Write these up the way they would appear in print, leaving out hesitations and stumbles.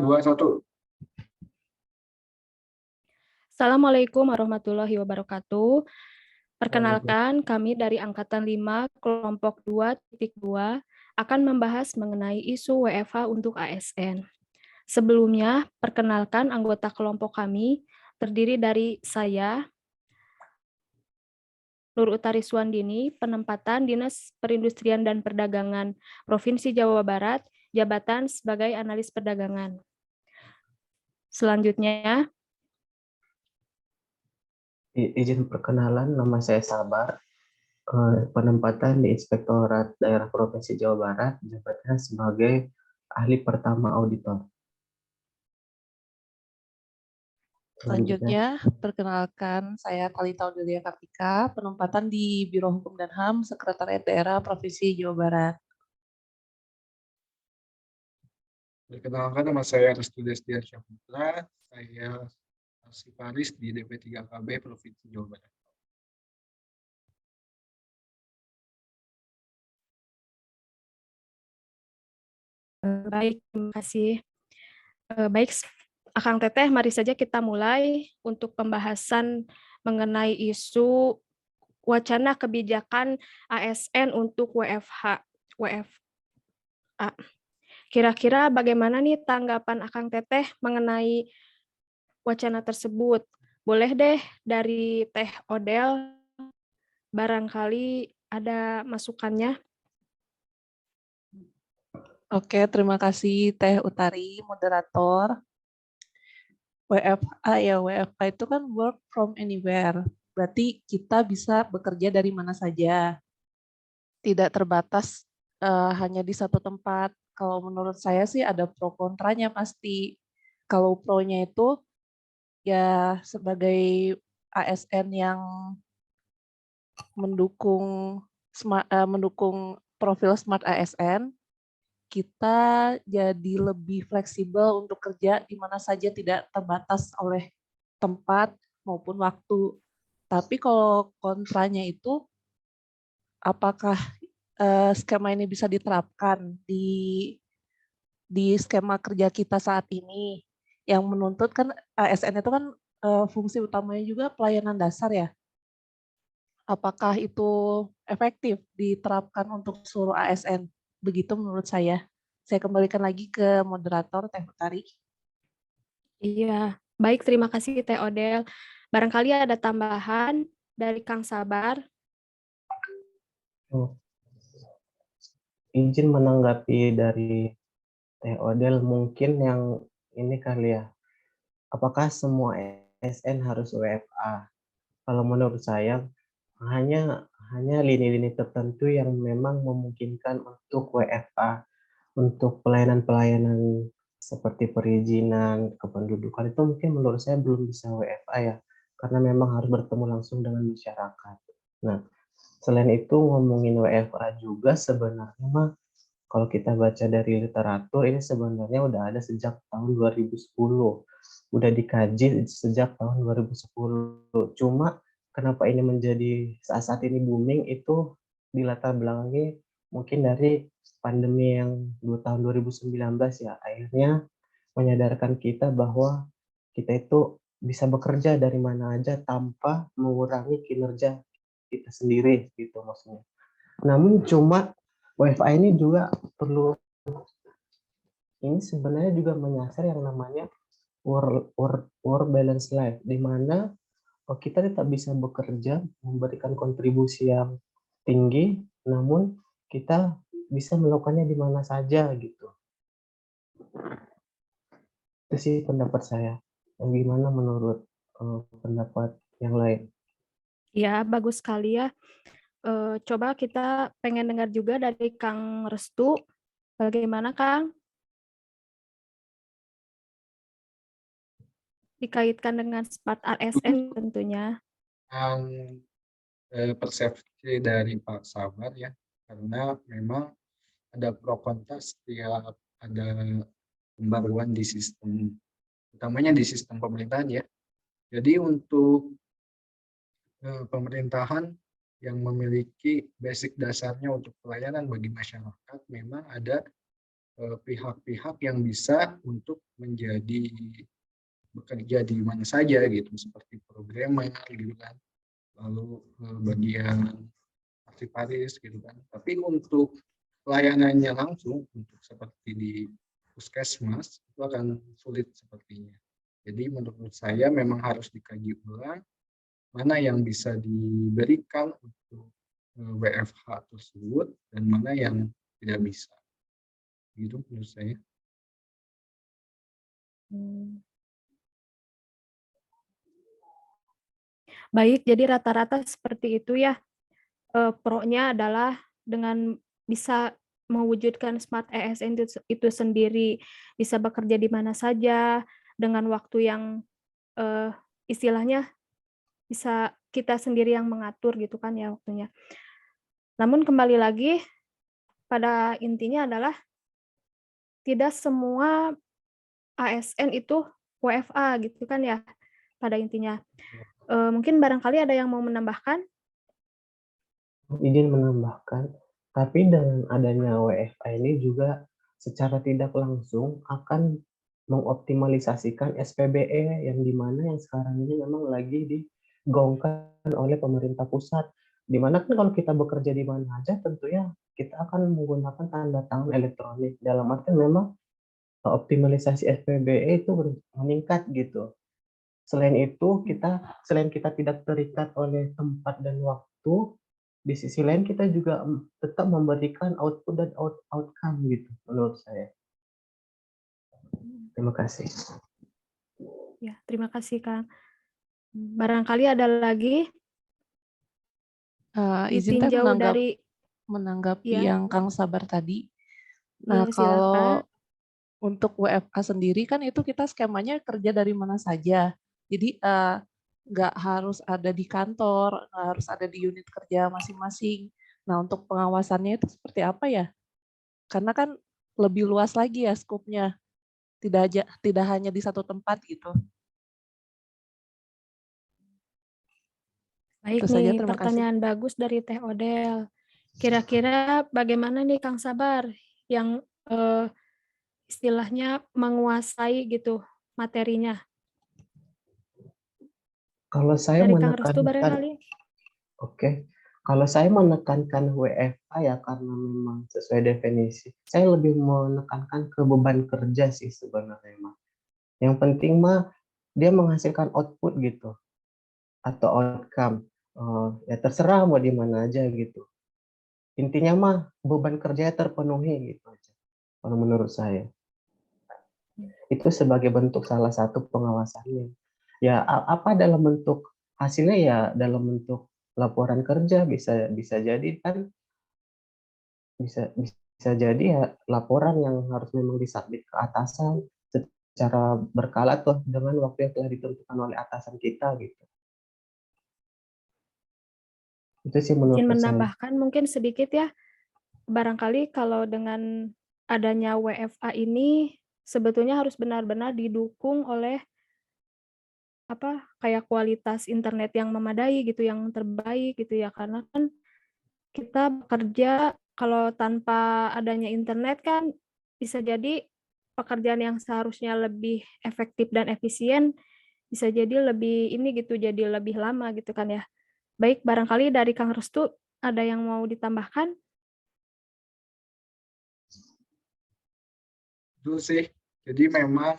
2, 1. Assalamualaikum warahmatullahi wabarakatuh. Perkenalkan, kami dari Angkatan 5, kelompok 2.2 akan membahas mengenai isu WFH untuk ASN. Sebelumnya, perkenalkan anggota kelompok kami terdiri dari saya, Nur Utari Suwandini, penempatan Dinas Perindustrian dan Perdagangan Provinsi Jawa Barat, jabatan sebagai analis perdagangan. Selanjutnya, izin perkenalan, nama saya Sabar, penempatan di Inspektorat Daerah Provinsi Jawa Barat, jabatan sebagai ahli pertama auditor. Selanjutnya, perkenalkan saya Talita Audelia Kartika, penempatan di Biro Hukum dan HAM, Sekretariat Daerah Provinsi Jawa Barat. Perkenalkan, nama saya Restu Destian Syahputra, saya arsiparis di DP3KB Provinsi Jawa Barat. baik, terima kasih. Baik, Akang Teteh, mari saja kita mulai untuk pembahasan mengenai isu wacana kebijakan ASN untuk WFH. Kira-kira bagaimana nih tanggapan Akang Teteh mengenai wacana tersebut? Boleh deh dari Teh Odel, barangkali ada masukannya. Oke, terima kasih Teh Utari, moderator. WFH itu kan work from anywhere. Berarti kita bisa bekerja dari mana saja. Tidak terbatas hanya di satu tempat. Kalau menurut saya sih ada pro kontranya pasti. Kalau pro-nya itu ya sebagai ASN yang mendukung profil Smart ASN, kita jadi lebih fleksibel untuk kerja di mana saja, tidak terbatas oleh tempat maupun waktu. Tapi kalau kontranya itu, apakah skema ini bisa diterapkan di skema kerja kita saat ini, yang menuntut kan ASN itu kan fungsi utamanya juga pelayanan dasar ya. Apakah itu efektif diterapkan untuk seluruh ASN? Begitu menurut saya. Saya kembalikan lagi ke moderator Teh Utari. Iya, baik, terima kasih Teh Odel. Barangkali ada tambahan dari Kang Sabar. Izin menanggapi dari Teh Odel, mungkin yang ini kali ya, apakah semua ASN harus WFA? Kalau menurut saya, hanya lini-lini tertentu yang memang memungkinkan untuk WFA, untuk pelayanan-pelayanan seperti perizinan, kependudukan, itu mungkin menurut saya belum bisa WFA ya, karena memang harus bertemu langsung dengan masyarakat. Nah, selain itu ngomongin WFA juga sebenarnya mah, kalau kita baca dari literatur, ini sebenarnya udah ada sejak tahun 2010. Udah dikaji sejak tahun 2010. Cuma kenapa ini menjadi saat ini booming itu dilatar belakangi mungkin dari pandemi yang tahun 2019 ya. Akhirnya menyadarkan kita bahwa kita itu bisa bekerja dari mana aja tanpa mengurangi kinerja kita sendiri gitu maksudnya. Namun cuma WFA ini juga perlu, ini sebenarnya juga menyasar yang namanya work balance life, di mana kita tetap bisa bekerja, memberikan kontribusi yang tinggi, namun kita bisa melakukannya di mana saja gitu. Itu sih pendapat saya. Gimana menurut pendapat yang lain? Ya, bagus sekali ya. Coba kita pengen dengar juga dari Kang Restu. Bagaimana Kang? Dikaitkan dengan Smart ASN tentunya. Persepsi dari Pak Sabar ya, karena memang ada pro kontra setiap ada pembaruan di sistem, utamanya di sistem pemerintahan ya. Jadi untuk pemerintahan yang memiliki basic dasarnya untuk pelayanan bagi masyarakat, memang ada pihak-pihak yang bisa untuk menjadi bekerja di mana saja gitu, seperti programmer gitu kan, lalu bagian arsiparis gitu kan. Tapi untuk layanannya langsung, untuk seperti di puskesmas, itu akan sulit sepertinya. Jadi menurut saya memang harus dikaji ulang mana yang bisa diberikan untuk WFH tersebut dan mana yang tidak bisa. Gitu menurut saya. Baik, jadi rata-rata seperti itu ya. Pro-nya adalah dengan bisa mewujudkan Smart ASN itu sendiri, bisa bekerja di mana saja, dengan waktu yang istilahnya bisa kita sendiri yang mengatur gitu kan ya waktunya. Namun kembali lagi, pada intinya adalah tidak semua ASN itu WFA gitu kan ya, pada intinya. Mungkin barangkali ada yang mau menambahkan? Izin menambahkan, tapi dengan adanya WFA ini juga secara tidak langsung akan mengoptimalisasikan SPBE yang dimana yang sekarang ini memang lagi digaungkan oleh pemerintah pusat. Dimana kan kalau kita bekerja di mana aja tentunya kita akan menggunakan tanda tangan elektronik. Dalam arti memang optimalisasi SPBE itu meningkat gitu. Selain itu selain kita tidak terikat oleh tempat dan waktu, di sisi lain kita juga tetap memberikan output dan outcome gitu menurut saya. Terima kasih. Ya, terima kasih Kang. Barangkali ada lagi Izin teh ditinjau dari menanggapi ya, yang Kang Sabar tadi. Nah, ya kalau silakan. untuk WFA sendiri kan itu kita skemanya kerja dari mana saja. Jadi nggak harus ada di kantor, nggak harus ada di unit kerja masing-masing. Nah, untuk pengawasannya itu seperti apa ya? Karena kan lebih luas lagi ya skupnya, tidak hanya di satu tempat gitu. Baik Itu saja, nih, terima kasih. pertanyaan bagus dari Teh Odel. Kira-kira bagaimana nih Kang Sabar yang istilahnya menguasai gitu materinya? Kalau saya Dari Kang Restu menekankan, barangkali? oke. Kalau saya menekankan WFA ya karena memang sesuai definisi. Saya lebih menekankan ke beban kerja sih sebenarnya mah. Yang penting mah dia menghasilkan output gitu atau outcome. Ya terserah mau di mana aja gitu. Intinya mah beban kerjanya terpenuhi gitu aja. Kalau menurut saya. Itu sebagai bentuk salah satu pengawasannya. Ya apa dalam bentuk hasilnya ya dalam bentuk laporan kerja bisa jadi kan bisa jadi ya laporan yang harus memang disubmit ke atasan secara berkala tuh dengan waktu yang telah ditentukan oleh atasan kita gitu. Itu sih Izin menurut saya. menambahkan mungkin sedikit ya. Barangkali kalau dengan adanya WFA ini sebetulnya harus benar-benar didukung oleh kayak kualitas internet yang memadai gitu, yang terbaik gitu ya. Karena kan kita bekerja kalau tanpa adanya internet kan bisa jadi pekerjaan yang seharusnya lebih efektif dan efisien bisa jadi lebih ini gitu, jadi lebih lama gitu kan ya. Baik, barangkali dari Kang Restu ada yang mau ditambahkan? Itu sih. Jadi memang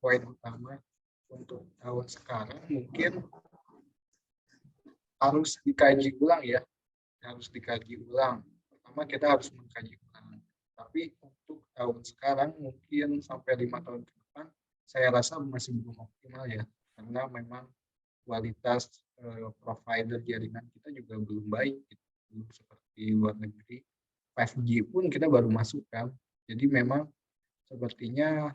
poin utama untuk tahun sekarang mungkin harus dikaji ulang ya. Harus dikaji ulang. Pertama kita harus mengkaji ulang. Tapi untuk tahun sekarang mungkin sampai 5 tahun ke depan saya rasa masih belum optimal ya. Karena memang kualitas provider jaringan kita juga belum baik gitu. Belum seperti luar negeri. 5G pun kita baru masuk kan. Jadi memang sepertinya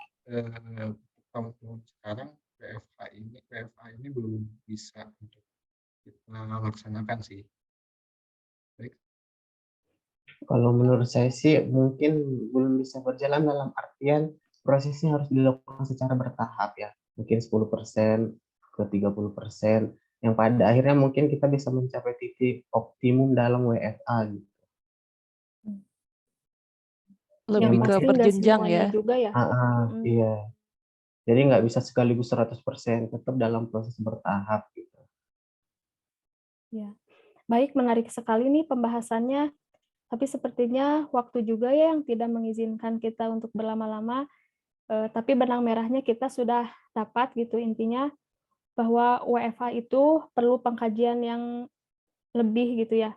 tahun-tahun sekarang WFH ini belum bisa untuk kita laksanakan sih. Baik. Kalau menurut saya sih mungkin belum bisa berjalan dalam artian prosesnya harus dilakukan secara bertahap ya. Mungkin 10% ke 30%. Yang pada akhirnya mungkin kita bisa mencapai titik optimum dalam WFA gitu. Yang Lebih ke pasti nggak berjenjang semuanya ya. juga ya. Mm-mm. Iya. Jadi nggak bisa sekaligus 100%, tetap dalam proses bertahap gitu. Ya. Baik, menarik sekali nih pembahasannya. Tapi sepertinya waktu juga ya yang tidak mengizinkan kita untuk berlama-lama. Tapi benang merahnya kita sudah dapat gitu intinya bahwa WFH itu perlu pengkajian yang lebih gitu ya.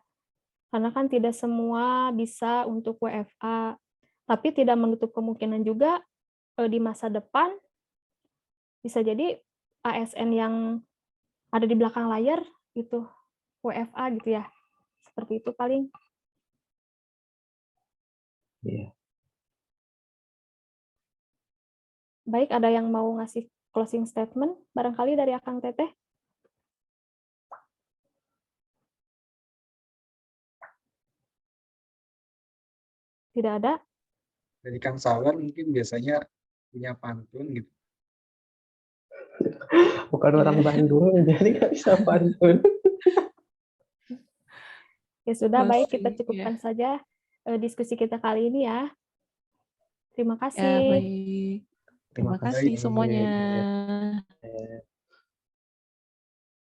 Karena kan tidak semua bisa untuk WFA. Tapi tidak menutup kemungkinan juga di masa depan bisa jadi ASN yang ada di belakang layar itu WFA gitu ya. Seperti itu paling. Iya. Baik, ada yang mau ngasih closing statement barangkali dari Akang Teteh? Tidak ada? Dari Kang Sawer mungkin biasanya punya pantun gitu. Bukan orang Bandung, jadi nggak bisa pantun. Ya sudah, baik kita Masih, cukupkan saja diskusi kita kali ini ya. Terima ya kasih. baik. Terima Terima kasih. kasih semuanya.